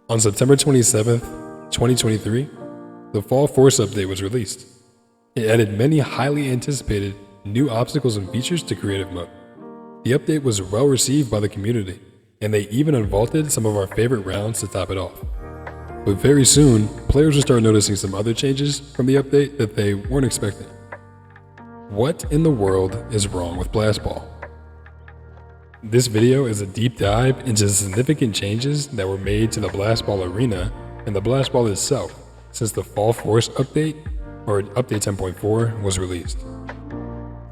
On September 27th, 2023, the Fall Force update was released. It added many highly anticipated new obstacles and features to creative mode. The update was well received by the community, and they even unvaulted some of our favorite rounds to top it off. But very soon, players will start noticing some other changes from the update that they weren't expecting. What in the world is wrong with Blast Ball? This video is a deep dive into significant changes that were made to the Blast Ball arena and the Blast Ball itself since the Fall Force update, or Update 10.4, was released.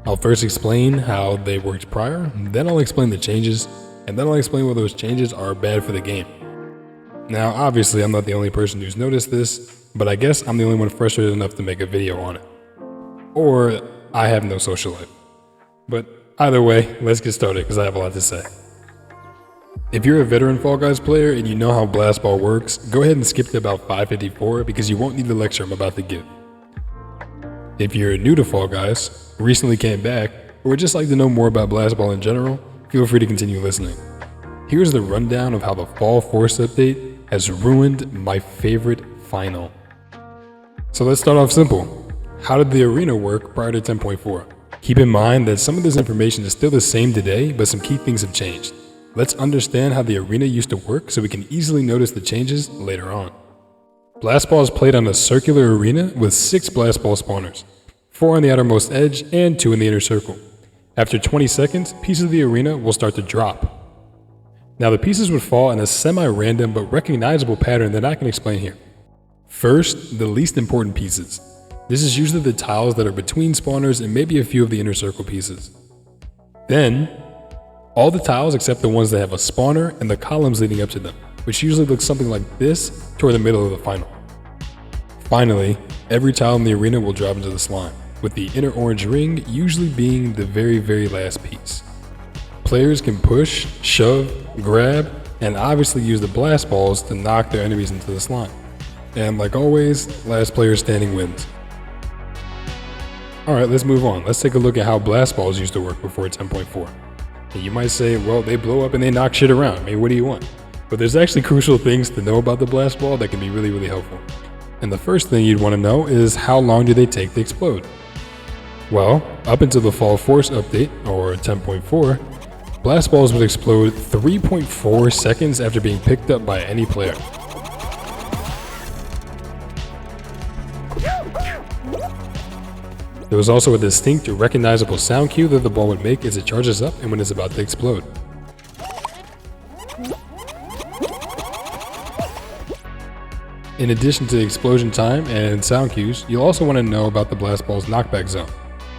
I'll first explain how they worked prior, then I'll explain the changes, and then I'll explain why those changes are bad for the game. Now, obviously, I'm not the only person who's noticed this, but I guess I'm the only one frustrated enough to make a video on it. Or I have no social life. But either way, let's get started because I have a lot to say. If you're a veteran Fall Guys player and you know how Blast Ball works, go ahead and skip to about 554 because you won't need the lecture I'm about to give. If you're new to Fall Guys, recently came back, or would just like to know more about Blast Ball in general, feel free to continue listening. Here's the rundown of how the Fall Force update has ruined my favorite final. So let's start off simple. How did the arena work prior to 10.4? Keep in mind that some of this information is still the same today, but some key things have changed. Let's understand how the arena used to work so we can easily notice the changes later on. Blast Ball is played on a circular arena with 6 Blast Ball spawners, 4 on the outermost edge and 2 in the inner circle. After 20 seconds, pieces of the arena will start to drop. Now the pieces would fall in a semi-random but recognizable pattern that I can explain here. First, the least important pieces. This is usually the tiles that are between spawners and maybe a few of the inner circle pieces. Then, all the tiles except the ones that have a spawner and the columns leading up to them, which usually looks something like this toward the middle of the final. Finally, every tile in the arena will drop into the slime, with the inner orange ring usually being the very last piece. Players can push, shove, grab, and obviously use the blast balls to knock their enemies into the slime. And like always, last player standing wins. Alright, let's move on. Let's take a look at how blast balls used to work before 10.4. And you might say, well, they blow up and they knock shit around. I mean, what do you want? But there's actually crucial things to know about the blast ball that can be really helpful. And the first thing you'd want to know is how long do they take to explode? Well, up until the Fall Force update, or 10.4, blast balls would explode 3.4 seconds after being picked up by any player. There was also a distinct, recognizable sound cue that the ball would make as it charges up and when it's about to explode. In addition to explosion time and sound cues, you'll also want to know about the blast ball's knockback zone.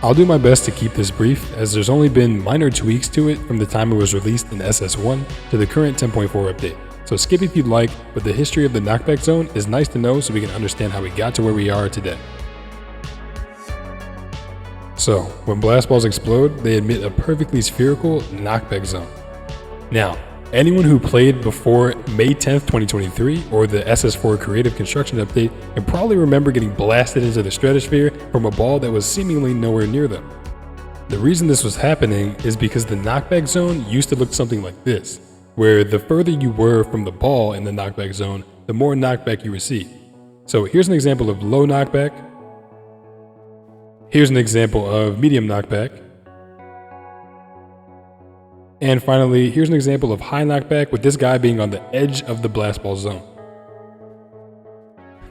I'll do my best to keep this brief as there's only been minor tweaks to it from the time it was released in SS1 to the current 10.4 update. So skip if you'd like, but the history of the knockback zone is nice to know so we can understand how we got to where we are today. So, when blast balls explode, they emit a perfectly spherical knockback zone. Now, anyone who played before May 10th, 2023 or the SS4 Creative Construction update can probably remember getting blasted into the stratosphere from a ball that was seemingly nowhere near them. The reason this was happening is because the knockback zone used to look something like this, where the further you were from the ball in the knockback zone, the more knockback you receive. So here's an example of low knockback. Here's an example of medium knockback. And finally, here's an example of high knockback with this guy being on the edge of the blast ball zone.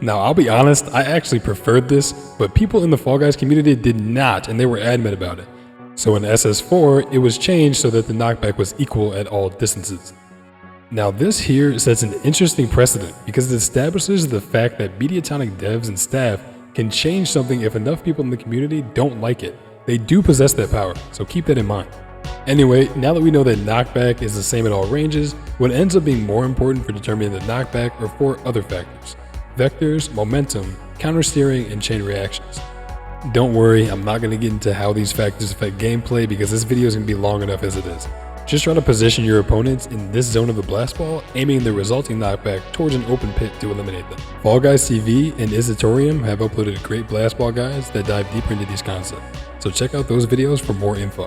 Now, I'll be honest, I actually preferred this, but people in the Fall Guys community did not, and they were adamant about it. So in SS4, it was changed so that the knockback was equal at all distances. Now this here sets an interesting precedent because it establishes the fact that Mediatonic devs and staff can change something if enough people in the community don't like it. They do possess that power, so keep that in mind. Anyway, now that we know that knockback is the same at all ranges, what ends up being more important for determining the knockback are 4 other factors: vectors, momentum, countersteering, and chain reactions. Don't worry, I'm not going to get into how these factors affect gameplay because this video is going to be long enough as it is. Just try to position your opponents in this zone of the blast ball, aiming the resulting knockback towards an open pit to eliminate them. Fall Guys TV and Isatorium have uploaded great blast ball guides that dive deeper into these concepts, so check out those videos for more info.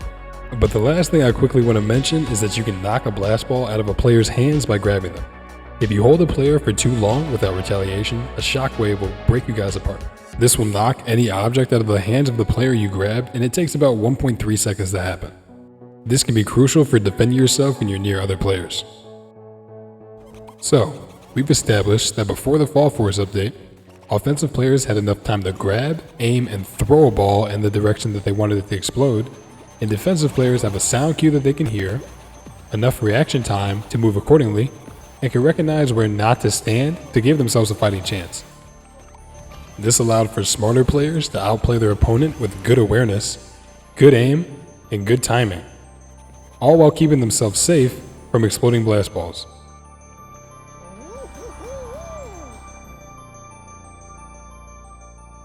But the last thing I quickly want to mention is that you can knock a blast ball out of a player's hands by grabbing them. If you hold a player for too long without retaliation, a shockwave will break you guys apart. This will knock any object out of the hands of the player you grabbed, and it takes about 1.3 seconds to happen. This can be crucial for defending yourself when you're near other players. So, we've established that before the Fall Force update, offensive players had enough time to grab, aim, and throw a ball in the direction that they wanted it to explode, and defensive players have a sound cue that they can hear, enough reaction time to move accordingly, and can recognize where not to stand to give themselves a fighting chance. This allowed for smarter players to outplay their opponent with good awareness, good aim, and good timing, all while keeping themselves safe from exploding blast balls.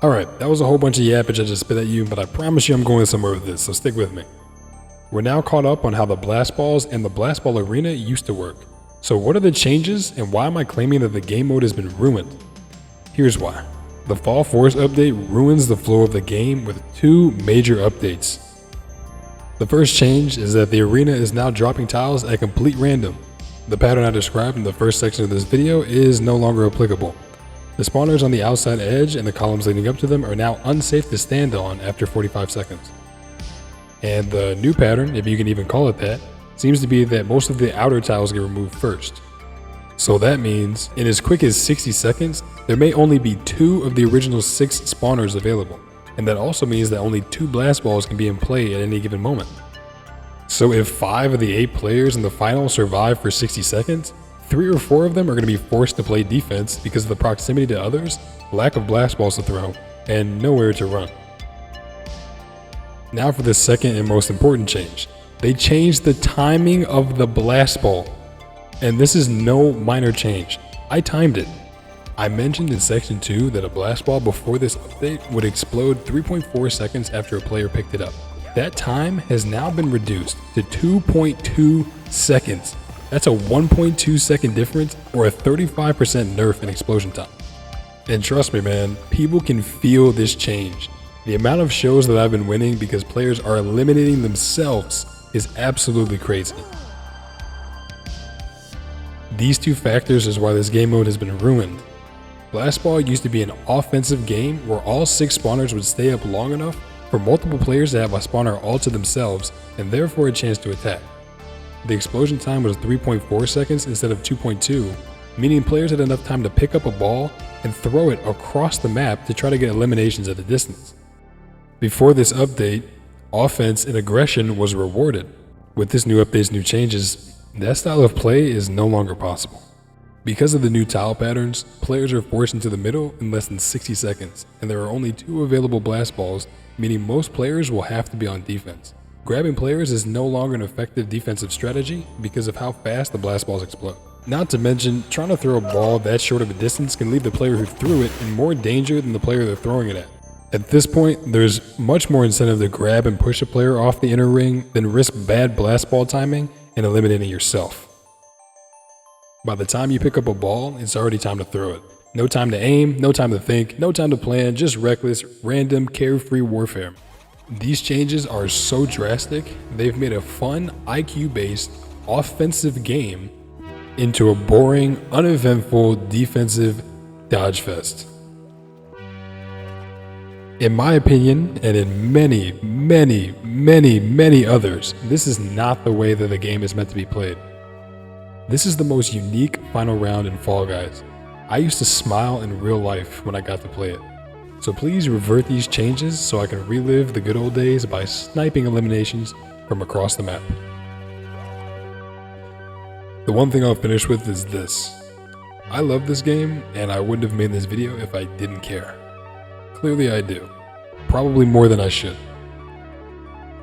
Alright, that was a whole bunch of yappage I just spit at you, but I promise you I'm going somewhere with this, so stick with me. We're now caught up on how the blast balls and the blast ball arena used to work. So what are the changes, and why am I claiming that the game mode has been ruined? Here's why. The Fall Force update ruins the flow of the game with two major updates. The first change is that the arena is now dropping tiles at complete random. The pattern I described in the first section of this video is no longer applicable. The spawners on the outside edge and the columns leading up to them are now unsafe to stand on after 45 seconds. And the new pattern, if you can even call it that, seems to be that most of the outer tiles get removed first. So that means, in as quick as 60 seconds, there may only be 2 of the original 6 spawners available, and that also means that only 2 blast balls can be in play at any given moment. So if 5 of the 8 players in the final survive for 60 seconds, 3 or 4 of them are going to be forced to play defense because of the proximity to others, lack of blast balls to throw, and nowhere to run. Now for the second and most important change. They changed the timing of the blast ball. And this is no minor change. I timed it. I mentioned in section 2 that a blast ball before this update would explode 3.4 seconds after a player picked it up. That time has now been reduced to 2.2 seconds. That's a 1.2 second difference, or a 35% nerf in explosion time. And trust me man, people can feel this change. The amount of shows that I've been winning because players are eliminating themselves is absolutely crazy. These two factors is why this game mode has been ruined. Blast Ball used to be an offensive game where all 6 spawners would stay up long enough for multiple players to have a spawner all to themselves and therefore a chance to attack. The explosion time was 3.4 seconds instead of 2.2, meaning players had enough time to pick up a ball and throw it across the map to try to get eliminations at a distance. Before this update, offense and aggression was rewarded. With this new update's new changes, that style of play is no longer possible. Because of the new tile patterns, players are forced into the middle in less than 60 seconds, and there are only 2 available blast balls, meaning most players will have to be on defense. Grabbing players is no longer an effective defensive strategy because of how fast the blast balls explode. Not to mention, trying to throw a ball that short of a distance can leave the player who threw it in more danger than the player they're throwing it at. At this point, there's much more incentive to grab and push a player off the inner ring than risk bad blast ball timing and eliminating yourself. By the time you pick up a ball, it's already time to throw it. No time to aim, no time to think, no time to plan, just reckless, random, carefree warfare. These changes are so drastic, they've made a fun, IQ-based, offensive game into a boring, uneventful, defensive dodge fest. In my opinion, and in many others, this is not the way that the game is meant to be played. This is the most unique final round in Fall Guys. I used to smile in real life when I got to play it. So please revert these changes so I can relive the good old days by sniping eliminations from across the map. The one thing I'll finish with is this. I love this game, and I wouldn't have made this video if I didn't care. Clearly I do. Probably more than I should.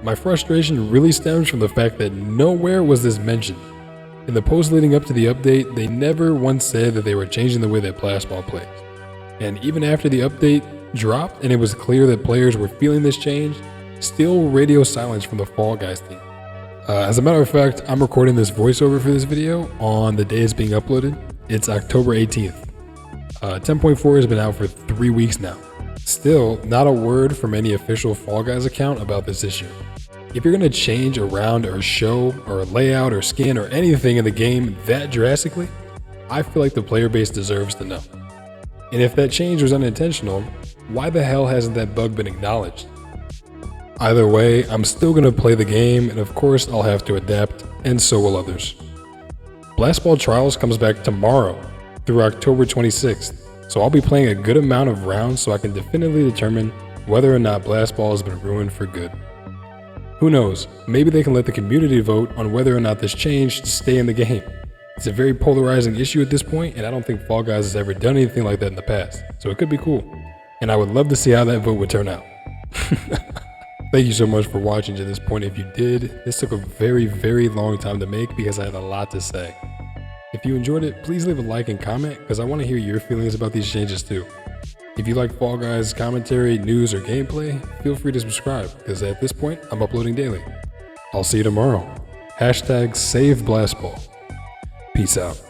My frustration really stems from the fact that nowhere was this mentioned. In the post leading up to the update, they never once said that they were changing the way that blast ball plays. And even after the update dropped and it was clear that players were feeling this change, still radio silence from the Fall Guys team. As a matter of fact, I'm recording this voiceover for this video on the day it's being uploaded. It's October 18th. 10.4 has been out for 3 weeks now. Still, not a word from any official Fall Guys account about this issue. If you're going to change around or show or layout or skin or anything in the game that drastically, I feel like the player base deserves to know. And if that change was unintentional, why the hell hasn't that bug been acknowledged? Either way, I'm still going to play the game, and of course I'll have to adapt, and so will others. Blast Ball Trials comes back tomorrow through October 26th, so I'll be playing a good amount of rounds so I can definitively determine whether or not Blast Ball has been ruined for good. Who knows, maybe they can let the community vote on whether or not this change should stay in the game. It's a very polarizing issue at this point, and I don't think Fall Guys has ever done anything like that in the past, so it could be cool. And I would love to see how that vote would turn out. Thank you so much for watching to this point. If you did, this took a very, very long time to make because I had a lot to say. If you enjoyed it, please leave a like and comment because I want to hear your feelings about these changes too. If you like Fall Guys commentary, news, or gameplay, feel free to subscribe because at this point, I'm uploading daily. I'll see you tomorrow. #SaveBlastBall. Peace out.